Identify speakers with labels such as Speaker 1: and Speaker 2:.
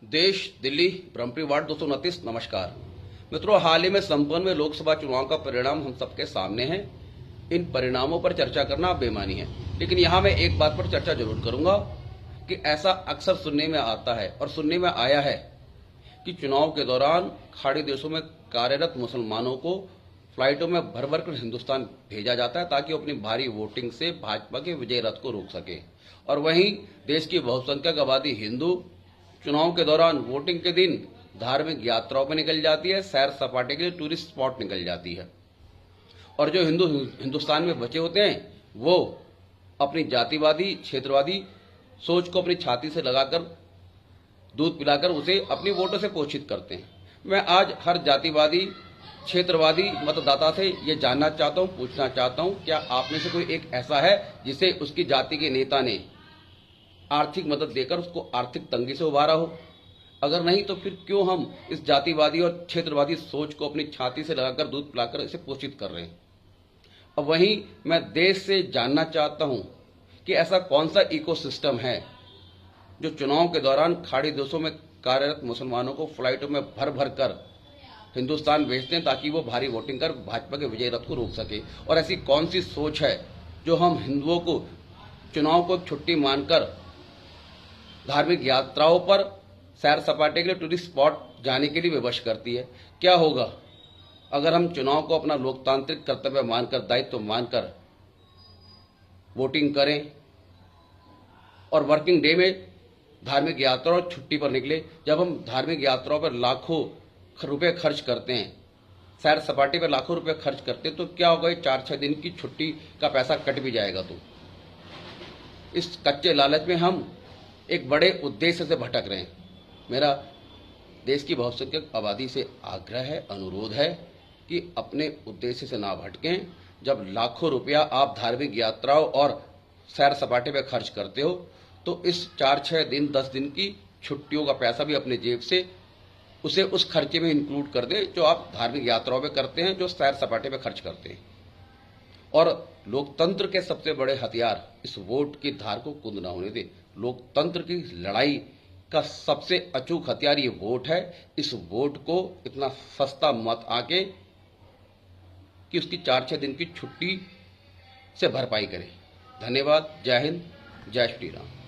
Speaker 1: देश, दिल्ली, ब्रह्मपुरी वार्ड 229। नमस्कार मित्रों, हाल ही में संपन्न हुए लोकसभा चुनाव का परिणाम हम सबके सामने है। इन परिणामों पर चर्चा करना बेमानी है, लेकिन यहाँ मैं एक बात पर चर्चा जरूर करूंगा कि ऐसा अक्सर सुनने में आता है और सुनने में आया है कि चुनाव के दौरान खाड़ी देशों में कार्यरत मुसलमानों को फ्लाइटों में भर भर कर हिंदुस्तान भेजा जाता है ताकि वो अपनी भारी वोटिंग से भाजपा के विजय रथ को रोक सके। और वहीं देश की बहुसंख्यक आबादी हिंदू चुनाव के दौरान वोटिंग के दिन धार्मिक यात्राओं पर निकल जाती है, सैर सपाटे के लिए टूरिस्ट स्पॉट निकल जाती है। और जो हिंदुस्तान में बचे होते हैं वो अपनी जातिवादी क्षेत्रवादी सोच को अपनी छाती से लगाकर दूध पिलाकर उसे अपनी वोटों से पोषित करते हैं। मैं आज हर जातिवादी क्षेत्रवादी मतदाता से ये जानना चाहता हूँ, पूछना चाहता हूँ, क्या आप में से कोई एक ऐसा है जिसे उसकी जाति के नेता ने आर्थिक मदद देकर उसको आर्थिक तंगी से उबारा हो? अगर नहीं तो फिर क्यों हम इस जातिवादी और क्षेत्रवादी सोच को अपनी छाती से लगाकर दूध पिलाकर इसे पोषित कर रहे हैं? अब वहीं मैं देश से जानना चाहता हूं कि ऐसा कौन सा इकोसिस्टम है जो चुनाव के दौरान खाड़ी देशों में कार्यरत मुसलमानों को फ्लाइटों में भर भर कर हिंदुस्तान भेजते हैं ताकि वो भारी वोटिंग कर भाजपा के विजय रथ को रोक सके। और ऐसी कौन सी सोच है जो हम हिंदुओं को चुनाव को छुट्टी मानकर धार्मिक यात्राओं पर सैर सपाटे के लिए टूरिस्ट स्पॉट जाने के लिए विवश करती है? क्या होगा अगर हम चुनाव को अपना लोकतांत्रिक कर्तव्य मानकर, दायित्व मानकर वोटिंग करें और वर्किंग डे में धार्मिक यात्राओं और छुट्टी पर निकले? जब हम धार्मिक यात्राओं पर लाखों रुपए खर्च करते हैं, सैर सपाटे पर लाखों रुपए खर्च करते हैं, तो क्या होगा? 4-6 दिन की छुट्टी का पैसा कट भी जाएगा। तो इस कच्चे लालच में हम एक बड़े उद्देश्य से भटक रहे हैं। मेरा देश की बहुसंख्यक आबादी से आग्रह है, अनुरोध है कि अपने उद्देश्य से ना भटकें। जब लाखों रुपया आप धार्मिक यात्राओं और सैर सपाटे पे खर्च करते हो तो इस 4-6 दिन 10 दिन की छुट्टियों का पैसा भी अपने जेब से उसे उस खर्चे में इंक्लूड कर दे जो आप धार्मिक यात्राओं पे करते हैं, जो सैर सपाटे पे खर्च करते हैं। और लोकतंत्र के सबसे बड़े हथियार इस वोट की धार को कुंद ना होने दे। लोकतंत्र की लड़ाई का सबसे अचूक हथियार ये वोट है। इस वोट को इतना सस्ता मत आके कि उसकी 4-6 दिन की छुट्टी से भरपाई करें। धन्यवाद। जय हिंद, जय श्री राम।